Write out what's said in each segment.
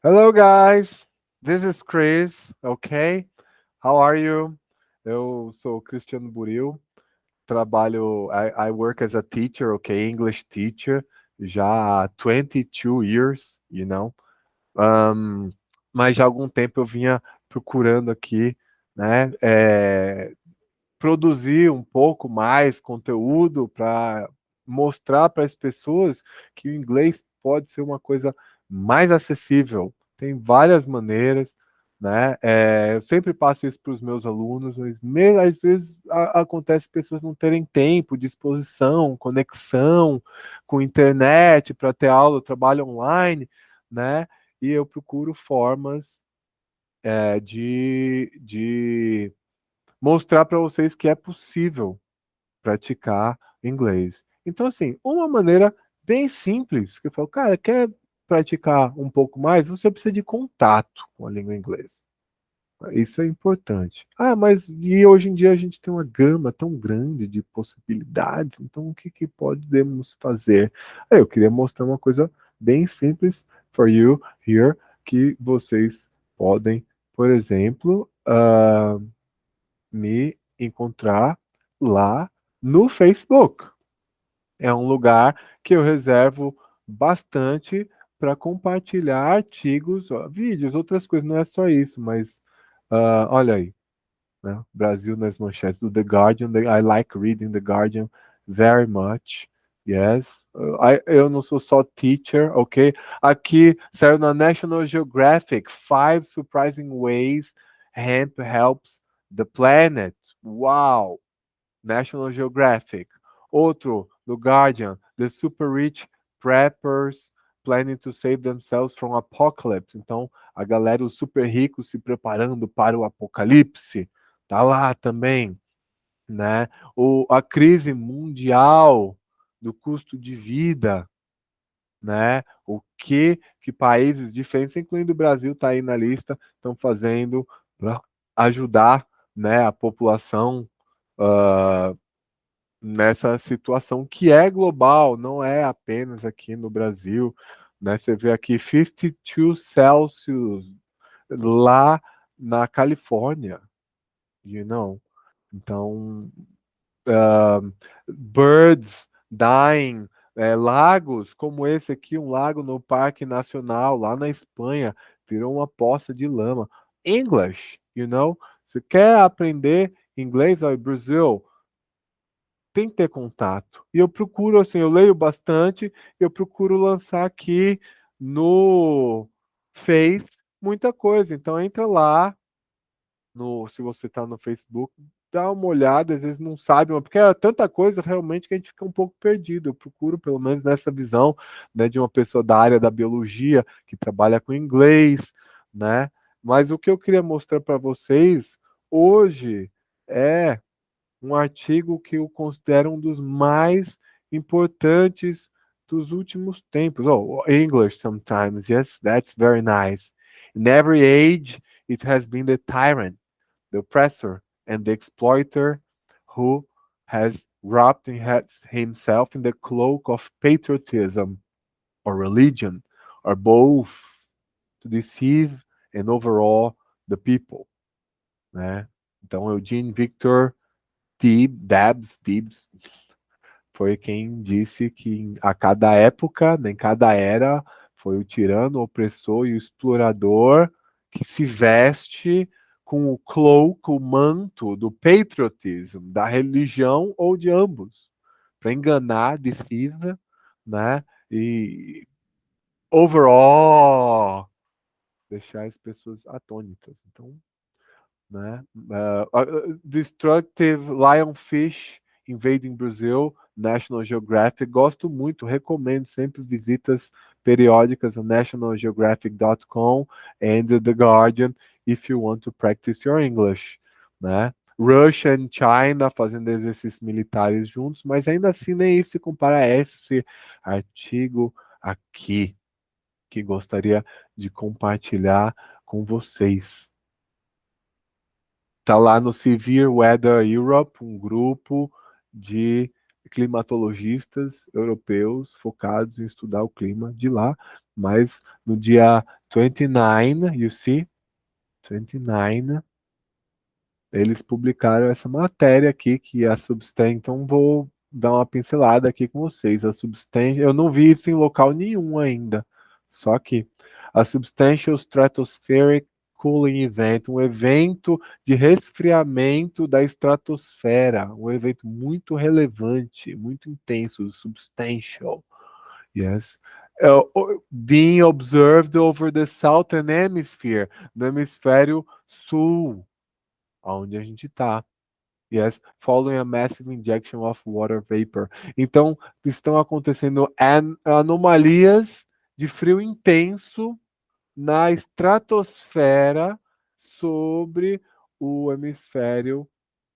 Hello, guys. This is Chris. Okay, how are you? Eu sou Cristiano Buril. Trabalho. I work as a teacher. Okay, English teacher. Já há 22 years. Um, mas já há algum tempo eu vinha procurando aqui, né? Produzir um pouco mais conteúdo para mostrar para as pessoas que o inglês pode ser uma coisa mais acessível. Tem várias maneiras, né? Eu sempre passo isso para os meus alunos, mas às vezes acontece pessoas não terem tempo, disposição, conexão com internet para ter aula, trabalho online, né? E eu procuro formas de mostrar para vocês que é possível praticar inglês. Então, assim, uma maneira bem simples, que eu falo, cara, quer praticar um pouco mais? Você precisa de contato com a língua inglesa. Isso é importante. Ah, mas e hoje em dia a gente tem uma gama tão grande de possibilidades, então o que, que podemos fazer? Eu queria mostrar uma coisa bem simples for you here, que vocês podem, por exemplo, me encontrar lá no Facebook. É um lugar que eu reservo bastante para compartilhar artigos, ó, vídeos, outras coisas. Não é só isso, mas olha aí, né? Brasil nas manchetes do The Guardian. I like reading The Guardian very much. Yes. Eu não sou só teacher, ok? Aqui saiu na National Geographic Five Surprising Ways Hemp Helps the Planet. Wow! National Geographic. Outro, do Guardian, The Super Rich Preppers Planning to Save Themselves from Apocalypse. Então, a galera, os super ricos se preparando para o apocalipse. Tá lá também, né? A crise mundial do custo de vida, né? O que países diferentes, incluindo o Brasil, está aí na lista, estão fazendo para ajudar, né, a população uh, nessa situação que é global, não é apenas aqui no Brasil, né? Você vê aqui 52 Celsius lá na Califórnia, you know? Então, uh, birds dying, lagos como esse aqui, um lago no Parque Nacional lá na Espanha, virou uma poça de lama. English, you know? Você quer aprender inglês? Ó, Brasil, tem que ter contato. E eu procuro, assim, eu leio bastante, eu procuro lançar aqui no Face muita coisa. Então entra lá, se você está no Facebook, dá uma olhada, às vezes não sabe, porque é tanta coisa realmente que a gente fica um pouco perdido. Eu procuro, pelo menos nessa visão, né, de uma pessoa da área da biologia, que trabalha com inglês, né? Mas o que eu queria mostrar para vocês hoje é um artigo que eu considero um dos mais importantes dos últimos tempos. Oh, English sometimes. Yes, that's very nice. In every age, it has been the tyrant, the oppressor, and the exploiter who has wrapped himself in the cloak of patriotism or religion or both to deceive and overawe the people, né? Então, Eugene Victor Debs foi quem disse que a cada época, em cada era, foi o tirano, o opressor e o explorador que se veste com o cloak, o manto do patriotismo, da religião ou de ambos, para enganar, deceive, né? E overall deixar as pessoas atônitas. Então, né? Destructive Lionfish Invading Brazil, National Geographic. Gosto muito, recomendo sempre visitas periódicas a nationalgeographic.com and The Guardian if you want to practice your English, né? Russia e China fazendo exercícios militares juntos, mas ainda assim nem isso se compara a esse artigo aqui que gostaria de compartilhar com vocês. Tá lá no Severe Weather Europe, um grupo de climatologistas europeus focados em estudar o clima de lá, mas no dia 29, you see, 29, eles publicaram essa matéria aqui que a Substan, então vou dar uma pincelada aqui com vocês. A Substan, eu não vi isso em local nenhum ainda, só aqui. A Substantial Stratospheric Cooling Event, um evento de resfriamento da estratosfera, um evento muito relevante, muito intenso, substantial. Yes. Being observed over the southern hemisphere, no hemisfério sul, onde a gente está. Yes, following a massive injection of water vapor. Então, estão acontecendo anomalias de frio intenso na estratosfera sobre o hemisfério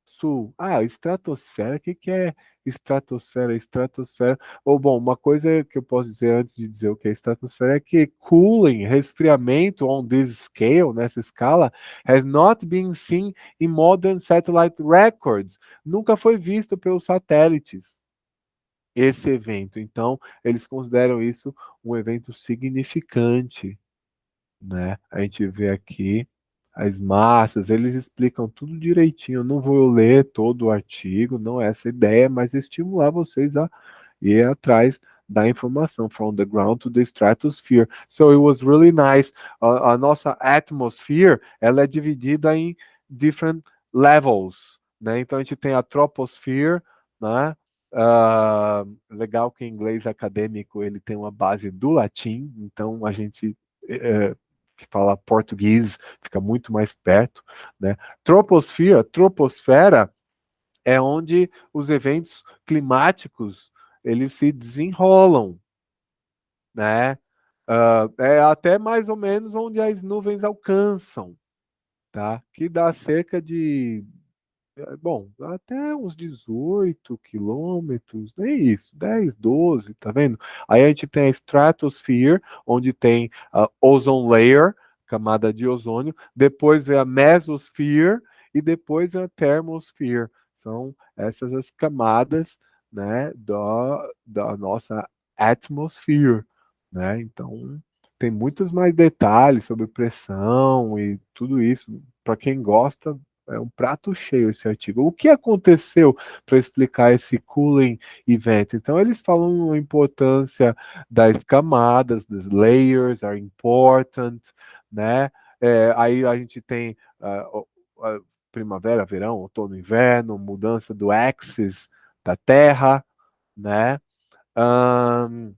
sul. Ah, estratosfera, o que que é estratosfera? Estratosfera. Ou bom, uma coisa que eu posso dizer antes de dizer o que é estratosfera é que cooling, resfriamento on this scale, nessa escala, has not been seen in modern satellite records. Nunca foi visto pelos satélites esse evento. Então, eles consideram isso um evento significante, né? A gente vê aqui as massas, eles explicam tudo direitinho. Eu não vou ler todo o artigo, não é essa a ideia, mas estimular vocês a ir atrás da informação from the ground to the stratosphere. So it was really nice. A nossa atmosphere, ela é dividida em different levels, né? Então a gente tem a troposphere, né? Legal que em inglês acadêmico ele tem uma base do latim, então a gente que fala português fica muito mais perto, né? Troposfera é onde os eventos climáticos eles se desenrolam, né? É até mais ou menos onde as nuvens alcançam, tá? Que dá cerca de bom, até uns 18 quilômetros, nem isso, 10, 12, tá vendo? Aí a gente tem a stratosphere, onde tem a ozone layer, camada de ozônio, depois vem a mesosphere e depois a thermosphere. São essas as camadas, né, da nossa atmosphere, né? Então, tem muitos mais detalhes sobre pressão e tudo isso. Para quem gosta, é um prato cheio esse artigo. O que aconteceu para explicar esse cooling event? Então, eles falam a importância das camadas, das layers are important, né? Aí a gente tem primavera, verão, outono, inverno, mudança do axis da Terra, né? Um,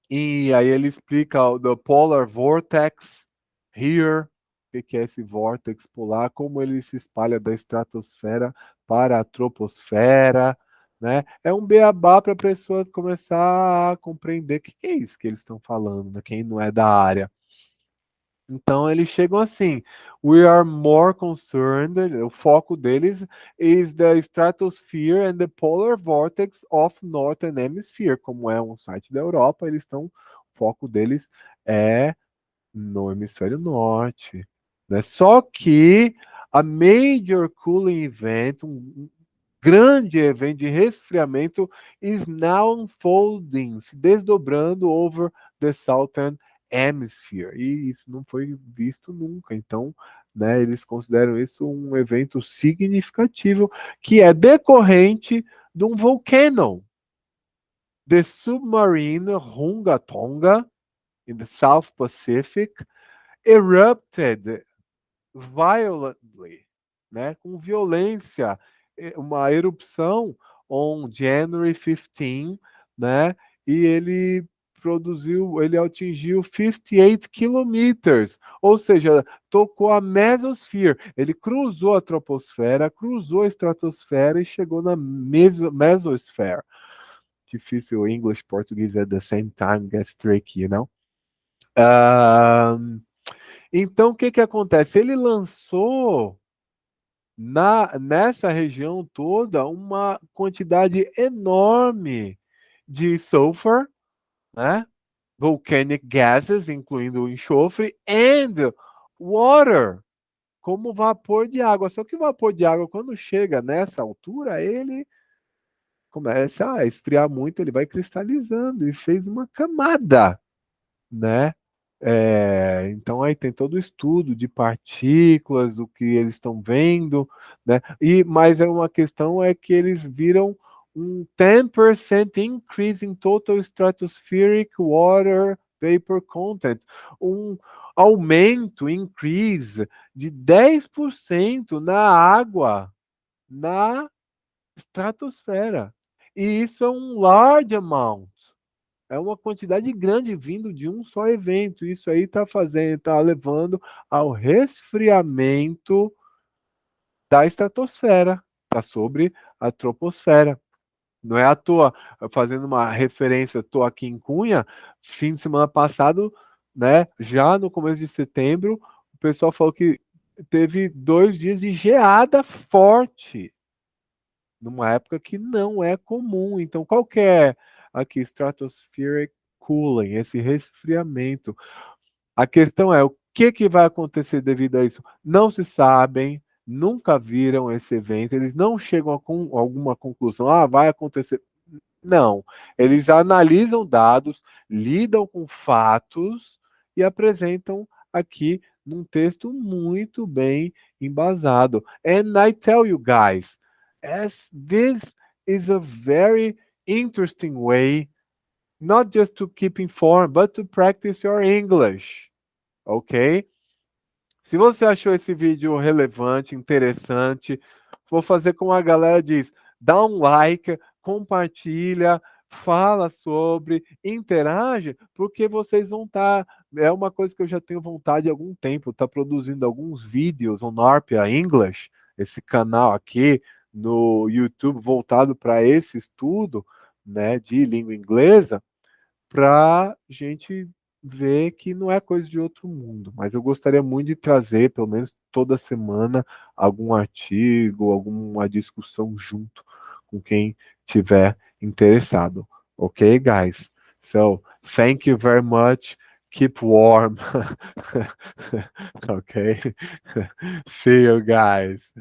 e aí ele explica o the polar vortex here, o que é esse vórtex polar, como ele se espalha da estratosfera para a troposfera, né? É um beabá para a pessoa começar a compreender o que é isso que eles estão falando, né? Quem não é da área. Então eles chegam assim, we are more concerned, o foco deles is the stratosphere and the polar vortex of Northern Hemisphere, como é um site da Europa, eles estão, o foco deles é no hemisfério norte, né? Só que a major cooling event, um grande evento de resfriamento is now unfolding, se desdobrando over the southern hemisphere. E isso não foi visto nunca. Então, né, eles consideram isso um evento significativo que é decorrente de um vulcão. The submarine Hunga Tonga in the South Pacific erupted violently, né, com violência, uma erupção on January 15, né, e ele atingiu 58 quilômetros, ou seja, tocou a mesosphere, ele cruzou a troposfera, cruzou a estratosfera e chegou na mesosfera. Difícil English, português at the same time, gets tricky, you know? Então, o que que acontece? Ele lançou nessa região toda uma quantidade enorme de sulfur, né? Volcanic gases, incluindo o enxofre, and water, como vapor de água. Só que o vapor de água, quando chega nessa altura, ele começa a esfriar muito, ele vai cristalizando e fez uma camada, né? Então aí tem todo o estudo de partículas, do que eles estão vendo, né? Mas é uma questão é que eles viram um 10% increase in total stratospheric water vapor content, um aumento, increase de 10% na água na estratosfera. E isso é um large amount. É uma quantidade grande vindo de um só evento. Isso aí está levando ao resfriamento da estratosfera, está sobre a troposfera. Não é à toa, fazendo uma referência, estou aqui em Cunha, fim de semana passado, né? Já no começo de setembro, o pessoal falou que teve 2 dias de geada forte, numa época que não é comum. Então, qual que é aqui, stratospheric cooling, esse resfriamento? A questão é, o que que vai acontecer devido a isso? Não se sabem, nunca viram esse evento, eles não chegam a alguma conclusão, vai acontecer. Não, eles analisam dados, lidam com fatos e apresentam aqui num texto muito bem embasado. And I tell you guys, as this is a very interesting way, not just to keep informed, but to practice your English, ok? Se você achou esse vídeo relevante, interessante, vou fazer como a galera diz: dá um like, compartilha, fala sobre, interage, porque vocês vão estar. É uma coisa que eu já tenho vontade há algum tempo, tá produzindo alguns vídeos on Norpia English, esse canal aqui no YouTube voltado para esse estudo, né, de língua inglesa, para gente ver que não é coisa de outro mundo. Mas eu gostaria muito de trazer, pelo menos toda semana, algum artigo, alguma discussão junto com quem tiver interessado. Ok, guys? So, thank you very much. Keep warm. Okay. See you guys.